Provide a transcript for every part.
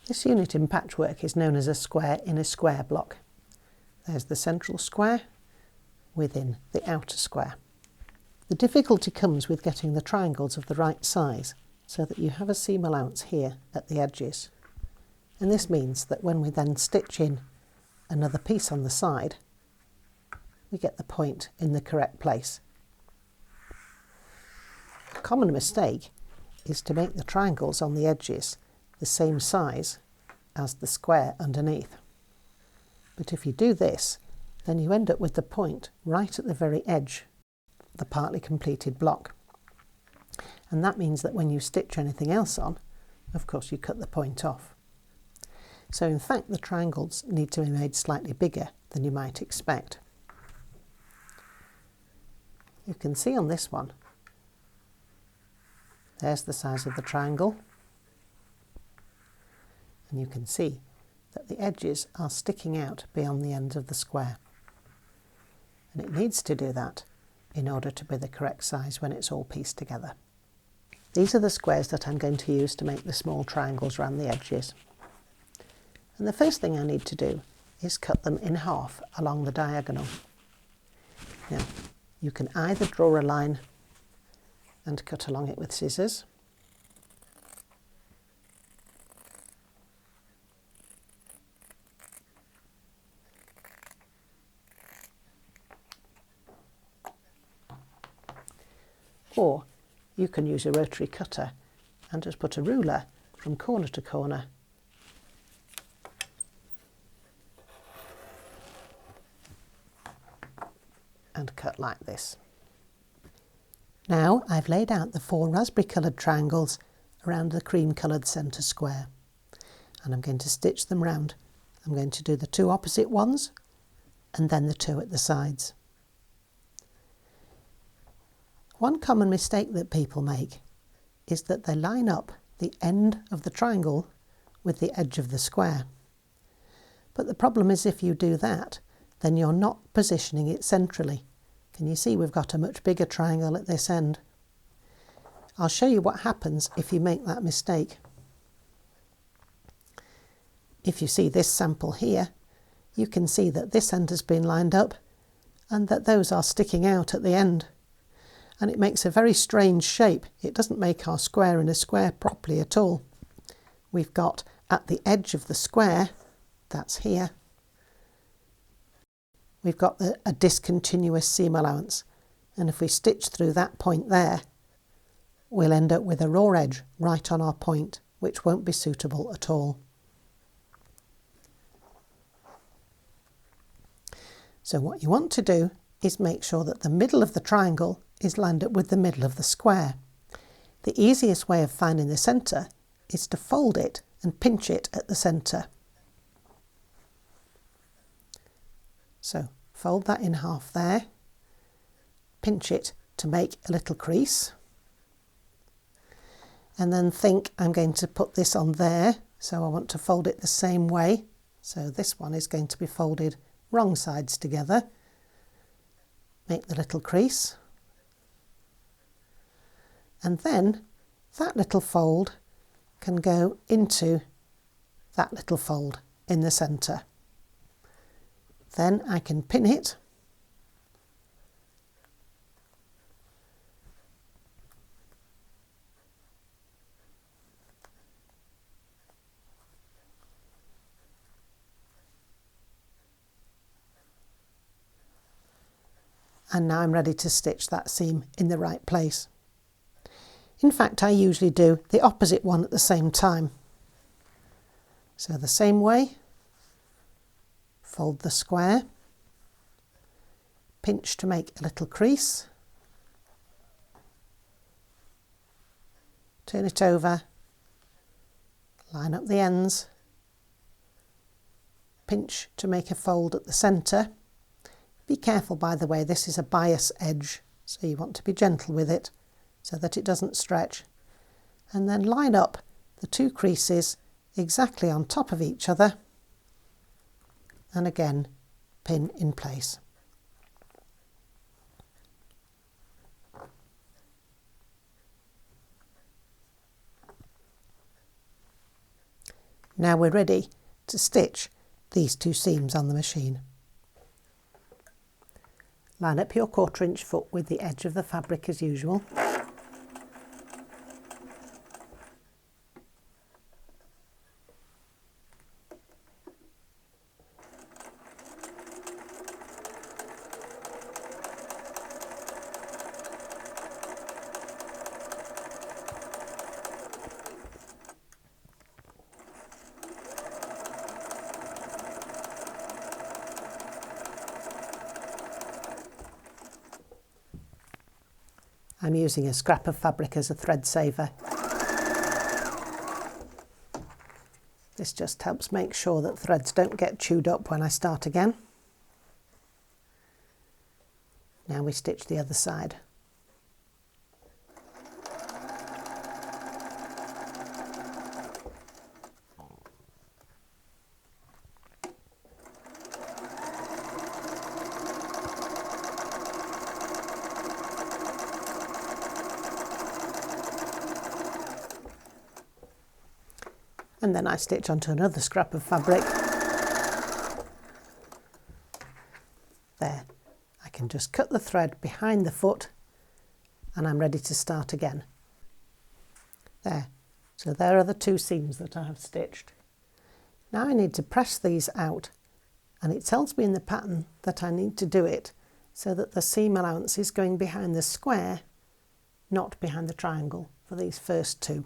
This unit in patchwork is known as a square in a square block. There's the central square within the outer square. The difficulty comes with getting the triangles of the right size so that you have a seam allowance here at the edges. And this means that when we then stitch in another piece on the side, we get the point in the correct place. A common mistake is to make the triangles on the edges the same size as the square underneath. But if you do this, then you end up with the point right at the very edge of the partly completed block. And that means that when you stitch anything else on, of course you cut the point off. So in fact the triangles need to be made slightly bigger than you might expect. You can see on this one, there's the size of the triangle, and you can see that the edges are sticking out beyond the ends of the square. And it needs to do that in order to be the correct size when it's all pieced together. These are the squares that I'm going to use to make the small triangles around the edges. And the first thing I need to do is cut them in half along the diagonal. Now, you can either draw a line and cut along it with scissors, or you can use a rotary cutter and just put a ruler from corner to corner and cut like this. Now I've laid out the 4 raspberry coloured triangles around the cream coloured centre square, and I'm going to stitch them round. I'm going to do the 2 opposite ones and then the 2 at the sides. One common mistake that people make is that they line up the end of the triangle with the edge of the square. But the problem is if you do that, then you're not positioning it centrally. Can you see we've got a much bigger triangle at this end? I'll show you what happens if you make that mistake. If you see this sample here, you can see that this end has been lined up and that those are sticking out at the end. And it makes a very strange shape. It doesn't make our square in a square properly at all. We've got at the edge of the square, that's here, we've got a discontinuous seam allowance, and if we stitch through that point there, we'll end up with a raw edge right on our point, which won't be suitable at all. So what you want to do is make sure that the middle of the triangle is lined up with the middle of the square. The easiest way of finding the centre is to fold it and pinch it at the centre. So fold that in half there, pinch it to make a little crease, and then think I'm going to put this on there, so I want to fold it the same way. So this one is going to be folded wrong sides together. Make the little crease, and then that little fold can go into that little fold in the centre. Then I can pin it and now I'm ready to stitch that seam in the right place. In fact, I usually do the opposite one at the same time. So the same way, fold the square, pinch to make a little crease, turn it over, line up the ends, pinch to make a fold at the centre. Be careful, by the way, this is a bias edge, so you want to be gentle with it so that it doesn't stretch. And then line up the 2 creases exactly on top of each other, and again pin in place. Now we're ready to stitch these 2 seams on the machine. Line up your 1/4 inch foot with the edge of the fabric as usual. I'm using a scrap of fabric as a thread saver. This just helps make sure that threads don't get chewed up when I start again. Now we stitch the other side. And then I stitch onto another scrap of fabric. There, I can just cut the thread behind the foot and I'm ready to start again. There, so there are the 2 seams that I have stitched. Now I need to press these out, and it tells me in the pattern that I need to do it so that the seam allowance is going behind the square, not behind the triangle for these first 2.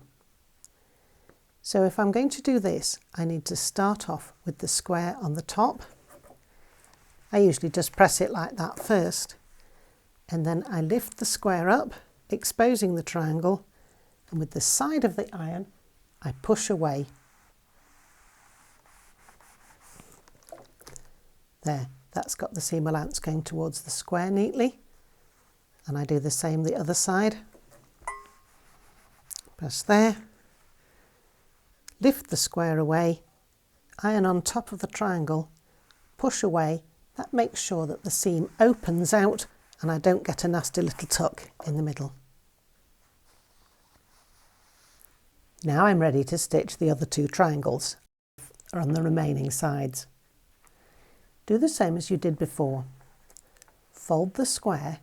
So if I'm going to do this, I need to start off with the square on the top. I usually just press it like that first, and then I lift the square up, exposing the triangle, and with the side of the iron, I push away. There, that's got the seam allowance going towards the square neatly, and I do the same the other side. Press there. Lift the square away, iron on top of the triangle, push away. That makes sure that the seam opens out and I don't get a nasty little tuck in the middle. Now I'm ready to stitch the other 2 triangles on the remaining sides. Do the same as you did before. Fold the square.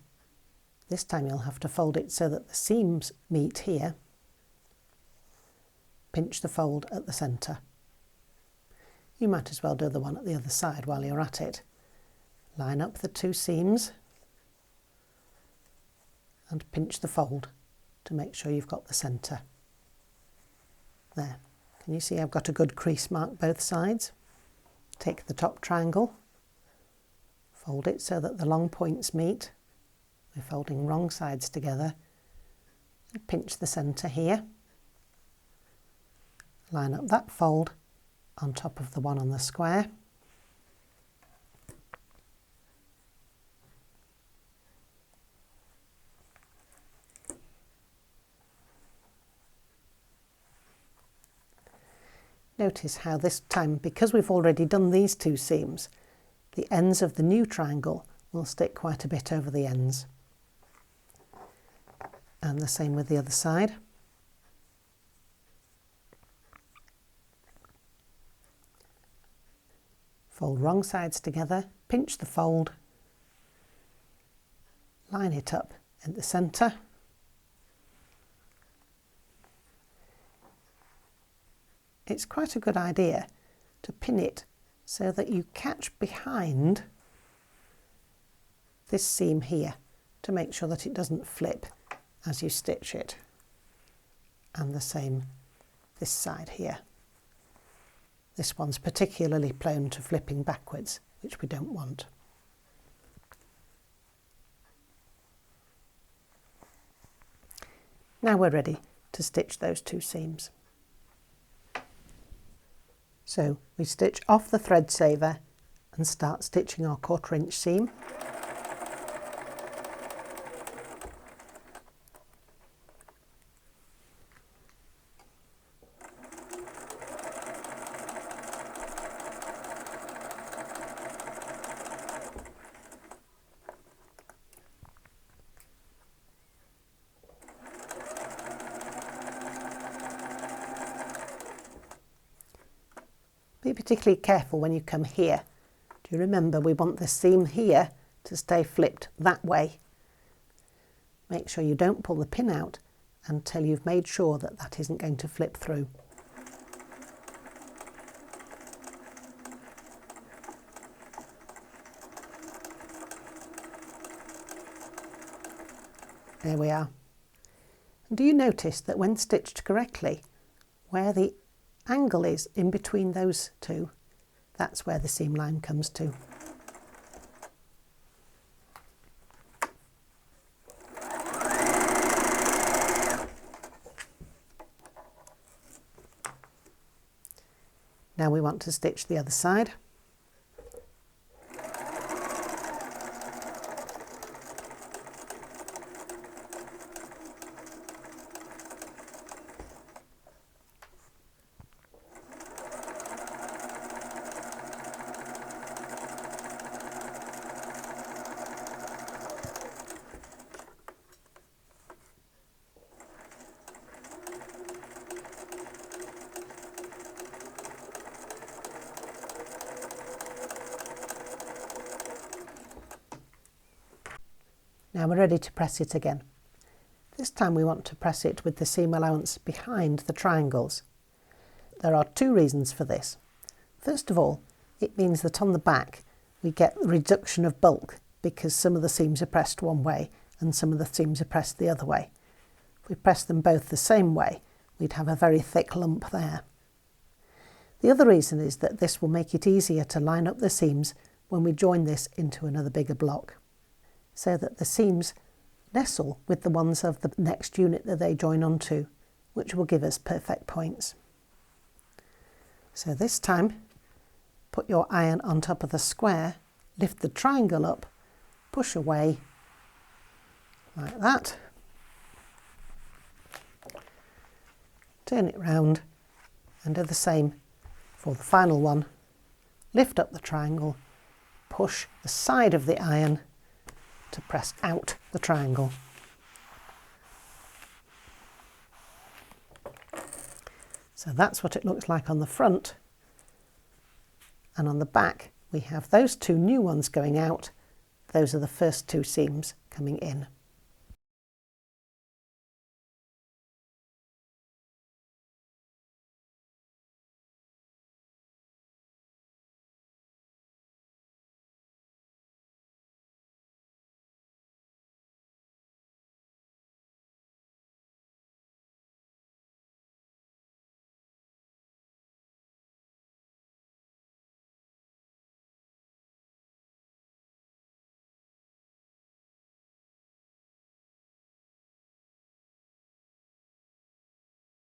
This time you'll have to fold it so that the seams meet here. Pinch the fold at the centre. You might as well do the one at the other side while you're at it. Line up the 2 seams and pinch the fold to make sure you've got the centre. There. Can you see I've got a good crease mark both sides? Take the top triangle, fold it so that the long points meet. We're folding wrong sides together, and pinch the centre here. Line up that fold on top of the one on the square. Notice how this time, because we've already done these 2 seams, the ends of the new triangle will stick quite a bit over the ends. And the same with the other side. Fold wrong sides together, pinch the fold, line it up at the centre. It's quite a good idea to pin it so that you catch behind this seam here to make sure that it doesn't flip as you stitch it. And the same this side here. This one's particularly prone to flipping backwards, which we don't want. Now we're ready to stitch those 2 seams. So we stitch off the thread saver and start stitching our 1/4 inch seam. Be particularly careful when you come here. Do you remember we want the seam here to stay flipped that way? Make sure you don't pull the pin out until you've made sure that that isn't going to flip through. There we are. And do you notice that when stitched correctly, where the angle is in between those two, that's where the seam line comes to. Now we want to stitch the other side. Now we're ready to press it again. This time we want to press it with the seam allowance behind the triangles. There are two reasons for this. First of all, it means that on the back we get the reduction of bulk because some of the seams are pressed one way and some of the seams are pressed the other way. If we press them both the same way, we'd have a very thick lump there. The other reason is that this will make it easier to line up the seams when we join this into another bigger block, so that the seams nestle with the ones of the next unit that they join onto, which will give us perfect points. So this time, put your iron on top of the square, lift the triangle up, push away, like that. Turn it round and do the same for the final one. Lift up the triangle, push the side of the iron to press out the triangle. So that's what it looks like on the front, and on the back we have those two new ones going out. Those are the first two seams coming in.